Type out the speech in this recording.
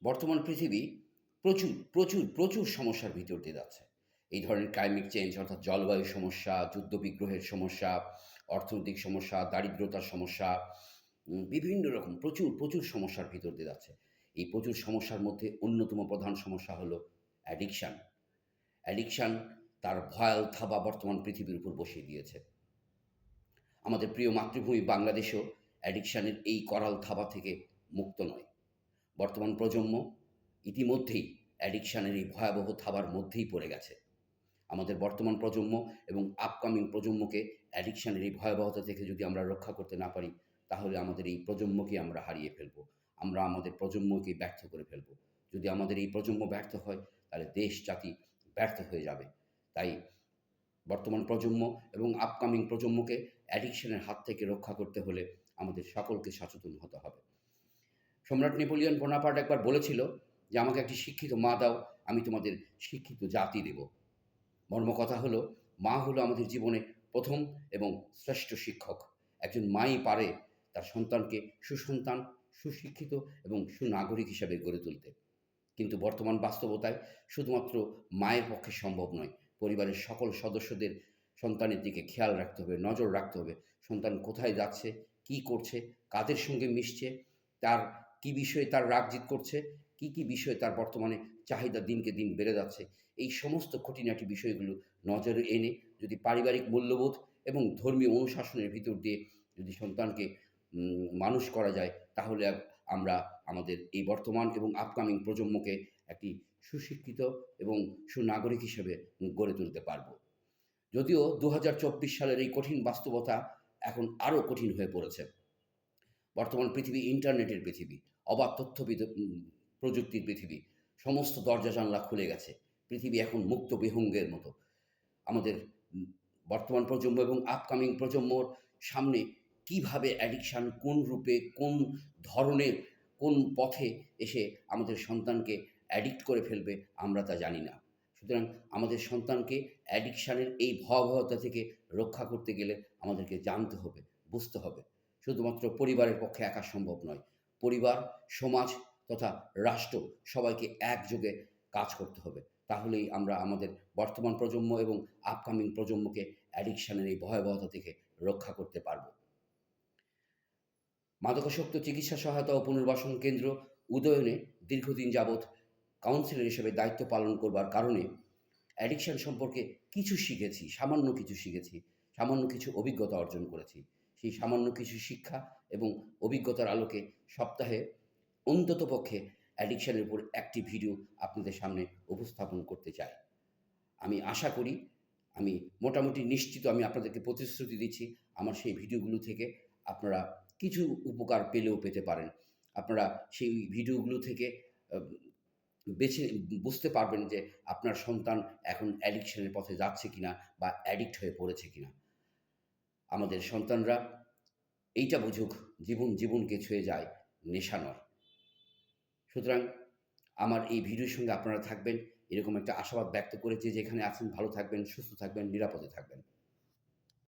বর্তমান পৃথিবী প্রচুর, প্রচুর, প্রচুর সমস্যার ভিতর দিয়ে যাচ্ছে। এই ধরনের ক্লাইমেট চেঞ্জ অর্থাৎ জলবায়ু সমস্যা, যুদ্ধ-বিগ্রহের সমস্যা, অর্থনৈতিক সমস্যা, দারিদ্রতার সমস্যা, বিভিন্ন রকম প্রচুর, প্রচুর সমস্যার ভিতর দিয়ে যাচ্ছে। এই প্রচুর সমস্যার মধ্যে অন্যতম প্রধান সমস্যা হলো অ্যাডিকশান। অ্যাডিকশান তার ভয়াল থাবা বর্তমান পৃথিবীর উপর বসিয়ে দিয়েছে। আমাদের প্রিয় মাতৃভূমি বাংলাদেশও অ্যাডিকশানের এই করাল থাবা থেকে মুক্ত নয়। বর্তমান প্রজন্ম ইতিমধ্যেই অ্যাডিকশানের এই ভয়াবহ থাবার মধ্যেই পড়ে গেছে। আমাদের বর্তমান প্রজন্ম এবং আপকামিং প্রজন্মকে অ্যাডিকশানের এই ভয়াবহতা থেকে যদি আমরা রক্ষা করতে না পারি, তাহলে আমাদের এই প্রজন্মকে আমরা হারিয়ে ফেলব। আমরা আমাদের প্রজন্মকে ব্যর্থ করে ফেলব। যদি আমাদের এই প্রজন্ম ব্যর্থ হয়, তাহলে দেশ জাতি ব্যর্থ হয়ে যাবে। তাই বর্তমান প্রজন্ম এবং আপকামিং প্রজন্মকে অ্যাডিকশনের হাত থেকে রক্ষা করতে হলে আমাদের সকলকে সচেতন হতে হবে। সম্রাট নেপোলিয়ন বোনাপার্ট একবার বলেছিল যে, "আমাকে একটি শিক্ষিত মা দাও, আমি তোমাদের শিক্ষিত জাতি দেব।" মর্মকথা হলো, মা হলো আমাদের জীবনে ১ম এবং শ্রেষ্ঠ শিক্ষক। একজন মাই পারে তার সন্তানকে সুসন্তান, সুশিক্ষিত এবং সুনাগরিক হিসাবে গড়ে তুলতে। কিন্তু বর্তমান বাস্তবতায় শুধুমাত্র মায়ের পক্ষে সম্ভব নয়। পরিবারের সকল সদস্যদের সন্তানের দিকে খেয়াল রাখতে হবে, নজর রাখতে হবে। সন্তান কোথায় যাচ্ছে, কী করছে, কাদের সঙ্গে মিশছে, তার কী বিষয়ে তার রাগ জিদ করছে, কী বিষয়ে তার বর্তমানে চাহিদা দিনকে দিন বেড়ে যাচ্ছে। এই সমস্ত খুঁটিনাটি বিষয়গুলো নজরে এনে যদি পারিবারিক মূল্যবোধ এবং ধর্মীয় অনুশাসনের ভিতর দিয়ে যদি সন্তানকে মানুষ করা যায়, তাহলে আমরা আমাদের এই বর্তমান এবং আপকামিং প্রজন্মকে একটি সুশিক্ষিত এবং সুনাগরিক হিসেবে গড়ে তুলতে পারব। যদিও ২০২৪ সালের এই কঠিন বাস্তবতা এখন আরও কঠিন হয়ে পড়েছে। বর্তমান পৃথিবী ইন্টারনেটের পৃথিবী, অবাধ প্রযুক্তির পৃথিবী। সমস্ত দরজা-জানলা খুলে গেছে। পৃথিবী এখন মুক্ত বিহঙ্গের মতো। আমাদের বর্তমান প্রজন্ম এবং আপকামিং প্রজন্মর সামনে কীভাবে অ্যাডিকশান কোন রূপে, কোন ধরনের, কোন পথে এসে আমাদের সন্তানকে অ্যাডিক্ট করে ফেলবে আমরা তা জানি না। সুতরাং আমাদের সন্তানকে অ্যাডিকশানের এই ভয়াবহতা থেকে রক্ষা করতে গেলে আমাদেরকে জানতে হবে, বুঝতে হবে। শুধুমাত্র পরিবারের পক্ষে একা সম্ভব নয়। পরিবার, সমাজ তথা রাষ্ট্র সবাইকে একযোগে কাজ করতে হবে। তাহলেই আমরা আমাদের বর্তমান প্রজন্ম এবং আপকামিং প্রজন্মকে অ্যাডিকশানের এই ভয়াবহতা থেকে রক্ষা করতে পারব। মাদকাসক্ত চিকিৎসা সহায়তা ও পুনর্বাসন কেন্দ্র উদয়নে দীর্ঘদিন যাবৎ কাউন্সিলর হিসেবে দায়িত্ব পালন করবার কারণে অ্যাডিকশান সম্পর্কে কিছু শিখেছি, সামান্য কিছু শিখেছি, সামান্য কিছু অভিজ্ঞতা অর্জন করেছি। সেই সামান্য কিছু শিক্ষা এবং অভিজ্ঞতার আলোকে সপ্তাহে অন্ততপক্ষে অ্যাডিকশানের উপর একটি ভিডিও আপনাদের সামনে উপস্থাপন করতে চাই। আমি আশা করি, আমি মোটামুটি নিশ্চিত, আমি আপনাদেরকে প্রতিশ্রুতি দিচ্ছি, আমার সেই ভিডিওগুলো থেকে আপনারা কিছু উপকার পেলেও পেতে পারেন। আপনারা সেই ভিডিওগুলো থেকে আ বেছে বুঝতে পারবেন যে আপনার সন্তান এখন অ্যাডিকশনের পথে যাচ্ছে কিনা বা অ্যাডিক্ট হয়ে পড়েছে কিনা। আমাদের সন্তানরা এইটা বুঝুক, জীবনকে ছুঁয়ে যায়, নেশা নয়। সুতরাং আমার এই ভিডিওর সঙ্গে আপনারা থাকবেন, এরকম একটা আশাবাদ ব্যক্ত করে যে যেখানে আছেন ভালো থাকবেন, সুস্থ থাকবেন, নিরাপদে থাকবেন।